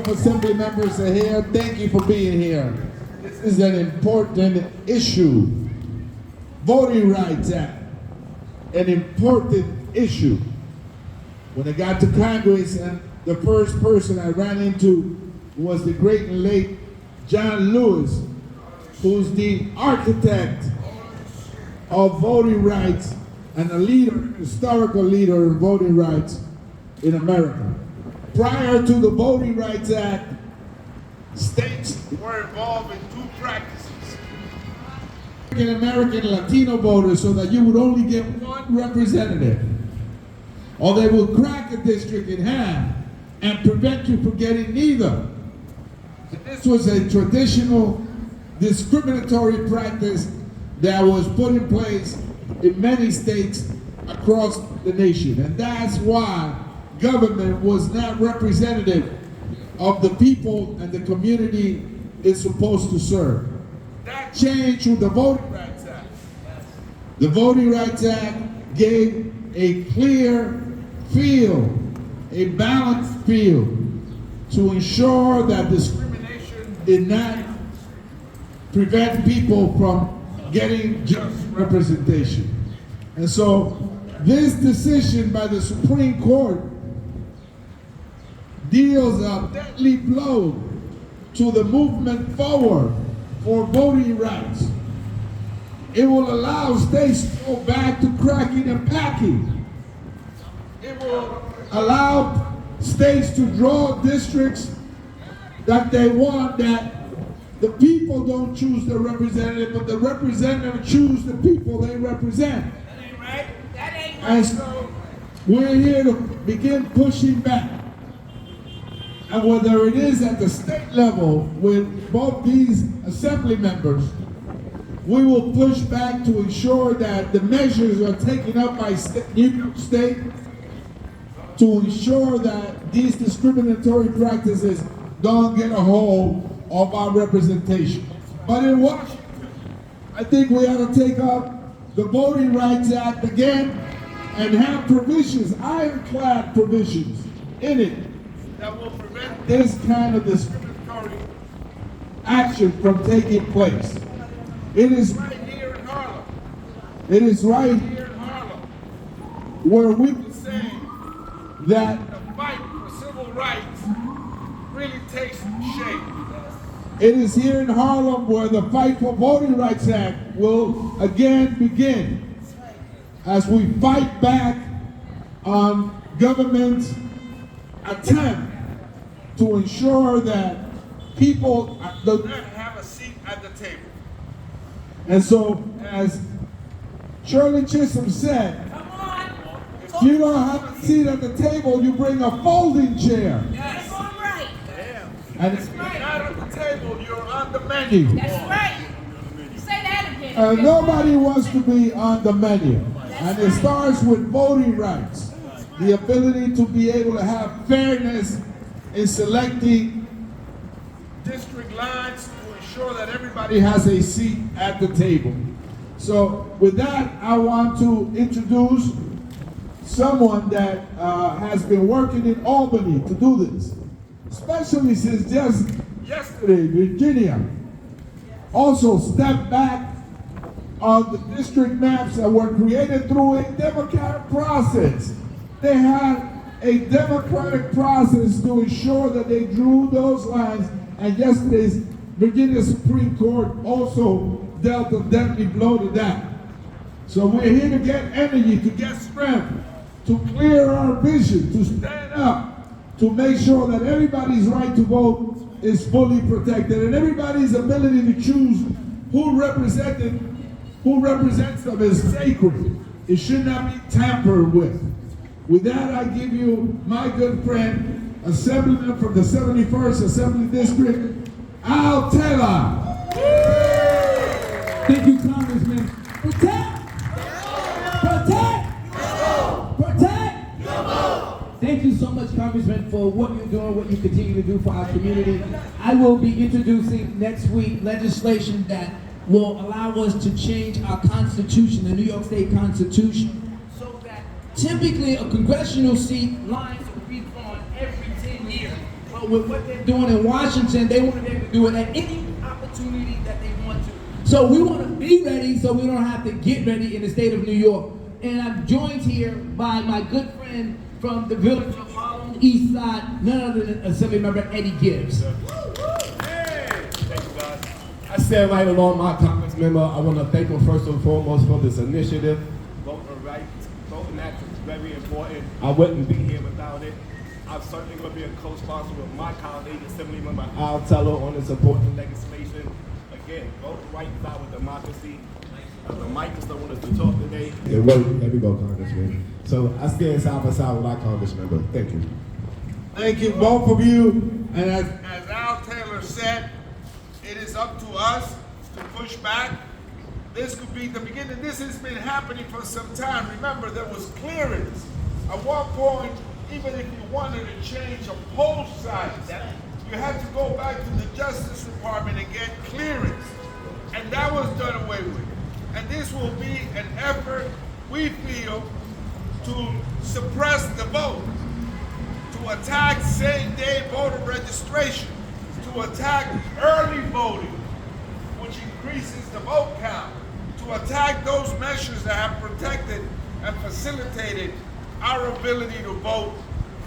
of Assembly members are here. Thank you for being here. This is an important issue. Voting Rights Act, an important issue. When I got to Congress, and the first person I ran into was the great and late John Lewis, who's the architect of voting rights and a leader, historical leader in voting rights in America. Prior to the Voting Rights Act, states were involved in two practices. American Latino voters, so that you would only get one representative, or they will crack a district in half and prevent you from getting neither. And this was a traditional discriminatory practice that was put in place in many states across the nation. And that's why government was not representative of the people and the community it's supposed to serve. That changed with the Voting Rights Act. The Voting Rights Act gave a clear field, a balanced field, to ensure that discrimination did not prevent people from getting just representation. And so this decision by the Supreme Court deals a deadly blow to the movement forward for voting rights. It will allow states to go back to cracking and packing. It will allow states to draw districts that they want, that the people don't choose the representative, but the representative choose the people they represent. That ain't right. That ain't right. And so we're here to begin pushing back. And whether it is at the state level with both these assembly members, we will push back to ensure that the measures are taken up by New York State to ensure that these discriminatory practices don't get a hold of our representation. But in Washington, I think we ought to take up the Voting Rights Act again and have provisions, ironclad provisions in it that will prevent this kind of discriminatory action from taking place. It is right here in Harlem. It is right here in Harlem where we can say that the fight for civil rights really takes shape. It is here in Harlem where the fight for Voting Rights Act will again begin as we fight back on government's attempt to ensure that people do not have a seat at the table. And so, as Shirley Chisholm said, if you don't have a seat at the table, you bring a folding chair. That's all right. And if you're not at the table, you're on the menu. That's right. Say that again. Nobody wants to be on the menu. And it starts with voting rights. The ability to be able to have fairness in selecting district lines to ensure that everybody has a seat at the table. So with that, I want to introduce someone that has been working in Albany to do this, especially since just yesterday, Virginia also stepped back on the district maps that were created through a democratic process. They had a democratic process to ensure that they drew those lines, and yesterday's Virginia Supreme Court also dealt a deadly blow to that. So we're here to get energy, to get strength, to clear our vision, to stand up, to make sure that everybody's right to vote is fully protected, and everybody's ability to choose who represents them is sacred. It should not be tampered with. With that, I give you my good friend, Assemblyman from the 71st Assembly District, Al Taylor. Thank you, Congressman. Protect! Protect! Protect! Thank you so much, Congressman, for what you're doing, what you continue to do for our community. I will be introducing next week legislation that will allow us to change our Constitution, the New York State Constitution, so that typically a congressional seat lines are redrawn every 10 years. But with what they're doing in Washington, they want to be able to do it at any opportunity that they want to. So we want to be ready so we don't have to get ready in the state of New York. And I'm joined here by my good friend from the village of Harlem East Side, none other than Assemblymember Eddie Gibbs. Hey, thank you, guys. I said right along my Congressman, I want to thank him first and foremost for this initiative. Voting rights, voting act is very important. I wouldn't be here without it. I'm certainly going to be a co-sponsor with my colleague, Assemblymember Al Teller, on this important legislation. Again, voting rights is our democracy. The mic just don't want us to talk today. It worked. There we go, Congressman. So I stand side by side with my Congressmember. Thank you. Thank you, both of you. And as Al Taylor said, it is up to us to push back. This could be the beginning. This has been happening for some time. Remember, there was clearance. At one point, even if you wanted to change a poll site, you had to go back to the Justice Department and get clearance. And that was done away with. And this will be an effort, we feel, to suppress the vote, to attack same-day voter registration, to attack early voting, which increases the vote count, to attack those measures that have protected and facilitated our ability to vote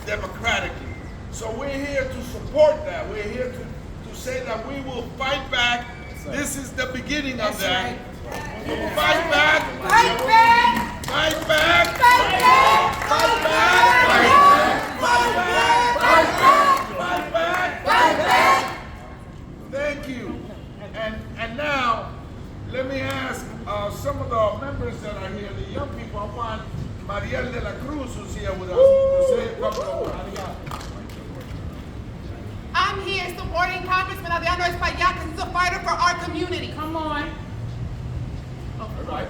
democratically. So we're here to support that. We're here to say that we will fight back. This is the beginning of that. Right. We will fight back. Fight back! Fight back. Fight back! Fight back. Fight back! Fight back. Fight back! Thank you. And now, let me ask some of the members that are here, the young people. I want Mariel de la Cruz, who's here with us, to say a couple of words. I'm here supporting Congressman Adriano Espaillat because he's a fighter for our community. Come on. All right.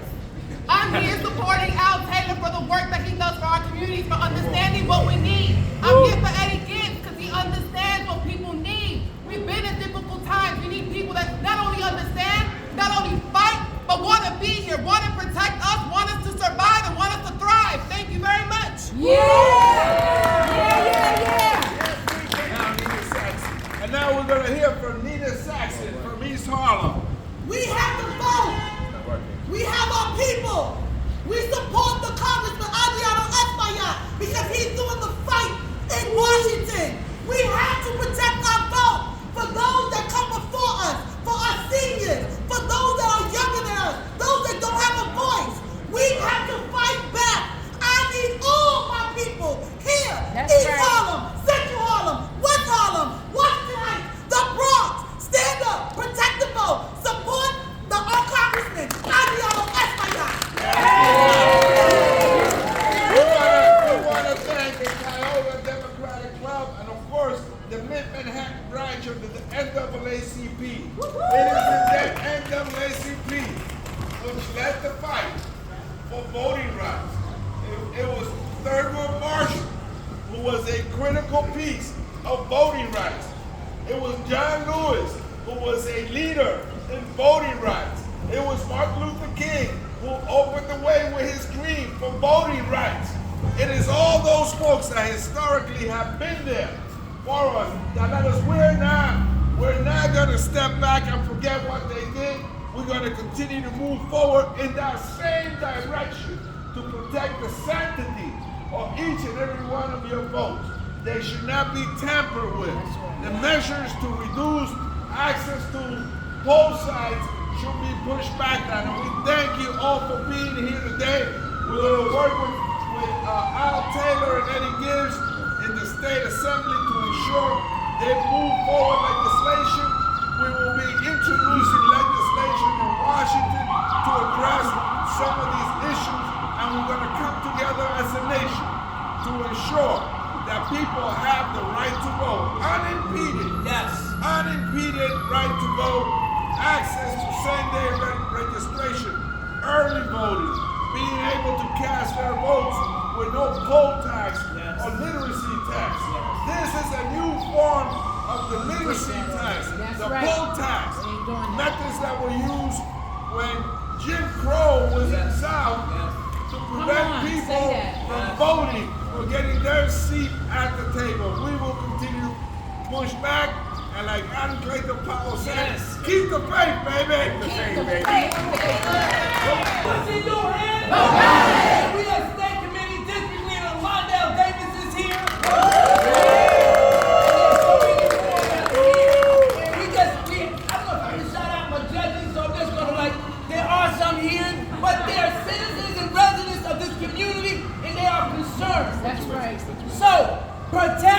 I'm here supporting Al Taylor for the work that he does for our communities, for understanding what we need. I'm here for Eddie Gibbs because he understands what people need. We've been in difficult times. We need people that not only understand, not only fight, but want to be here, want to protect us, want us to survive, and want us to thrive. Thank you very much. And now we're going to hear from Nina Saxon from East Harlem. We have to vote. We have our people. We support the Congressman Adriano Espaillat because he's doing the fight in Washington. We have to protect our vote for those that come before us, for our seniors, for those that are younger than us, those that don't have a voice. We have to fight back. I need all my people here. That's East right. Harlem, Central Harlem, West Harlem, Washington Heights, the Bronx. Stand up, protect the vote, support our Congressman Adriano Espaillat. We want to thank the Cuyahoga Democratic Club and, of course, the Mid-Manhattan branch of the NAACP. It is the NAACP which led the fight for voting rights. It was Thurgood Marshall who was a critical piece of voting rights. It was John Lewis who was a leader in voting rights. It was Martin Luther King who opened the way with his dream for voting rights. It is all those folks that historically have been there for us that let us. We're not going to step back and forget what they did. We're going to continue to move forward in that same direction to protect the sanctity of each and every one of your votes. They should not be tampered with. The measures to reduce access to poll sites should be pushed back on. And we thank you all for being here today. We're going to work with Al Taylor and Eddie Gibbs in the State Assembly to ensure they move forward legislation. We will be introducing legislation in Washington to address some of these issues, and we're going to come together as a nation to ensure that people have the right to vote, unimpeded, unimpeded right to vote, access to same-day registration, early voting, being able to cast their votes with no poll tax or literacy tax. This is a new form of the literacy tax, the poll tax, methods that were used when Jim Crow was in the South to prevent people from voting or getting their seat at the table. We will continue push back, and like Advocacy Powell said, keep the faith, baby. Keep the faith. What's in your hand? Okay. We have State Committee District Leader Londell Davis is here. There are some here, but they are citizens and residents of this community, and they are concerned. That's right. So, protect